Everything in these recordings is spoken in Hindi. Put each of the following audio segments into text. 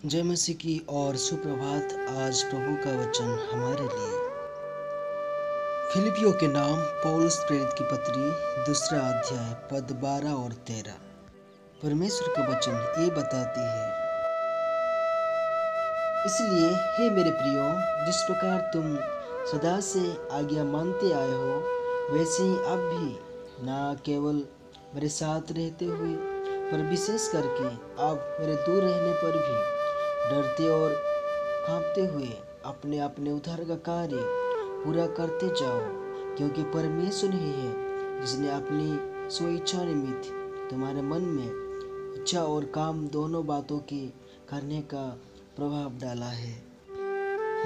जय मसीह की और सुप्रभात। आज प्रभु का वचन हमारे लिए फिलिपियों के नाम पौलुस प्रेरित की पत्री 2 अध्याय पद 12 और 13। परमेश्वर का वचन ये बताती है, इसलिए हे मेरे प्रियो, जिस प्रकार तुम सदा से आज्ञा मानते आए हो, वैसे ही अब भी ना केवल मेरे साथ रहते हुए पर विशेष करके आप मेरे दूर रहने पर भी डरते और कांपते हुए अपने अपने उद्धार का कार्य पूरा करते जाओ, क्योंकि परमेश्वर ही है जिसने अपनी स्वेच्छा निमित्त तुम्हारे मन में इच्छा और काम दोनों बातों के करने का प्रभाव डाला है।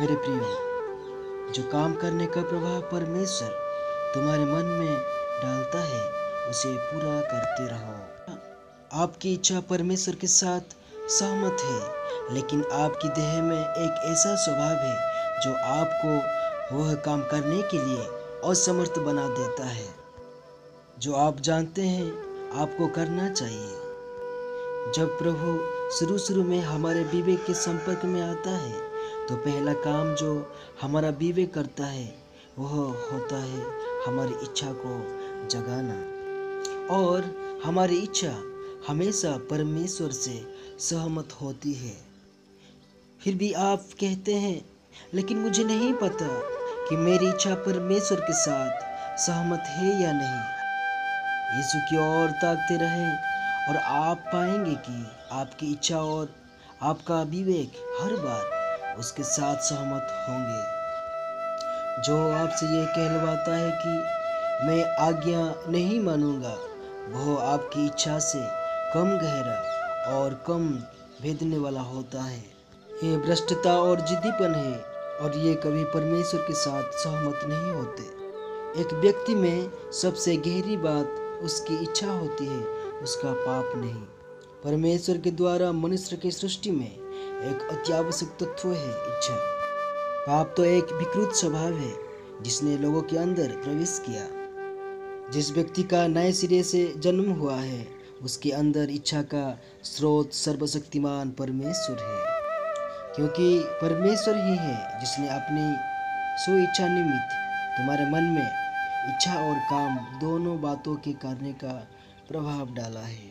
मेरे प्रियो, जो काम करने का प्रभाव परमेश्वर तुम्हारे मन में डालता है, उसे पूरा करते रहो। आपकी इच्छा परमेश्वर के साथ सहमत है, लेकिन आपकी देह में एक ऐसा स्वभाव है जो आपको वह काम करने के लिए असमर्थ बना देता है जो आप जानते हैं आपको करना चाहिए। जब प्रभु शुरू में हमारे विवेक के संपर्क में आता है, तो पहला काम जो हमारा विवेक करता है वह होता है हमारी इच्छा को जगाना। और हमारी इच्छा हमेशा परमेश्वर से सहमत होती है। फिर भी आप कहते हैं, लेकिन मुझे नहीं पता कि मेरी इच्छा परमेश्वर के साथ सहमत है या नहीं। यीशु की ओर ताकते रहें और आप पाएंगे कि आपकी इच्छा और आपका विवेक हर बार उसके साथ सहमत होंगे। जो आपसे ये कहलवाता है कि मैं आज्ञा नहीं मानूंगा, वह आपकी इच्छा से कम गहरा और कम भेदने वाला होता है। ये भ्रष्टता और जिद्दीपन है, और ये कभी परमेश्वर के साथ सहमत नहीं होते। एक व्यक्ति में सबसे गहरी बात उसकी इच्छा होती है, उसका पाप नहीं। परमेश्वर के द्वारा मनुष्य की सृष्टि में एक अत्यावश्यक तत्व है इच्छा। पाप तो एक विकृत स्वभाव है जिसने लोगों के अंदर प्रवेश किया। जिस व्यक्ति का नए सिरे से जन्म हुआ है, उसके अंदर इच्छा का स्रोत सर्वशक्तिमान परमेश्वर है, क्योंकि परमेश्वर ही है जिसने अपनी स्वेच्छा निमित्त तुम्हारे मन में इच्छा और काम दोनों बातों के करने का प्रभाव डाला है।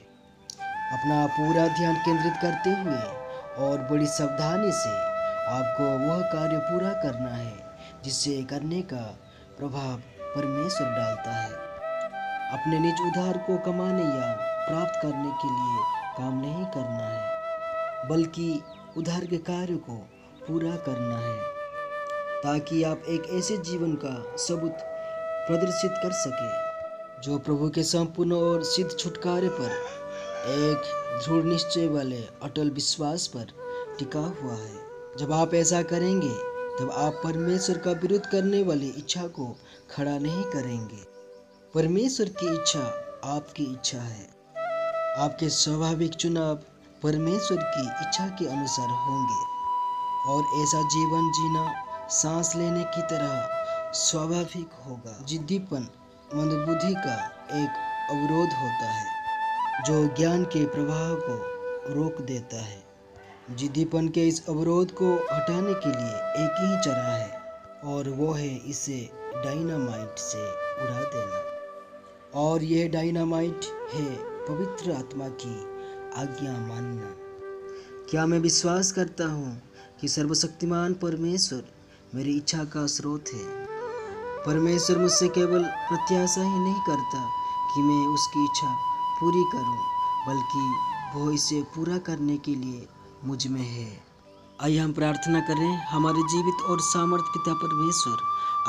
अपना पूरा ध्यान केंद्रित करते हुए और बड़ी सावधानी से आपको वह कार्य पूरा करना है जिससे करने का प्रभाव परमेश्वर डालता है। अपने निज उद्धार को कमाने या प्राप्त करने के लिए काम नहीं करना है, बल्कि उद्धार के कार्य को पूरा करना है, ताकि आप एक ऐसे जीवन का सबूत प्रदर्शित कर सके जो प्रभु के संपूर्ण और सिद्ध छुटकारे पर एक दृढ़ निश्चय वाले अटल विश्वास पर टिका हुआ है। जब आप ऐसा करेंगे, तब आप परमेश्वर का विरोध करने वाली इच्छा को खड़ा नहीं करेंगे। परमेश्वर की इच्छा आपकी इच्छा है। आपके स्वाभाविक चुनाव परमेश्वर की इच्छा के अनुसार होंगे, और ऐसा जीवन जीना सांस लेने की तरह स्वाभाविक होगा। जिद्दीपन मंदबुद्धि का एक अवरोध होता है जो ज्ञान के प्रवाह को रोक देता है। जिद्दीपन के इस अवरोध को हटाने के लिए एक ही चारा है, और वो है इसे डायनामाइट से उड़ा देना। और यह डायनामाइट है पवित्र आत्मा की आज्ञा मानना। क्या मैं विश्वास करता हूँ कि सर्वशक्तिमान परमेश्वर मेरी इच्छा का स्रोत है। परमेश्वर मुझसे केवल प्रत्याशा ही नहीं करता कि मैं उसकी इच्छा पूरी करूं, बल्कि वो इसे पूरा करने के लिए मुझ में है। आइए हम प्रार्थना करें। हमारे जीवित और सामर्थ पिता परमेश्वर,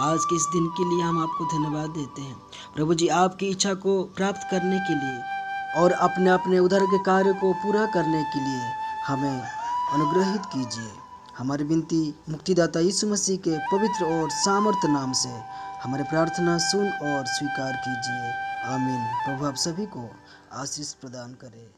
आज के इस दिन के लिए हम आपको धन्यवाद देते हैं। प्रभु जी, आपकी इच्छा को प्राप्त करने के लिए और अपने अपने उद्धार के कार्य को पूरा करने के लिए हमें अनुग्रहित कीजिए। हमारी विनती मुक्तिदाता यीशु मसीह के पवित्र और सामर्थ नाम से हमारी प्रार्थना सुन और स्वीकार कीजिए। आमीन। प्रभु आप सभी को आशीष प्रदान करे।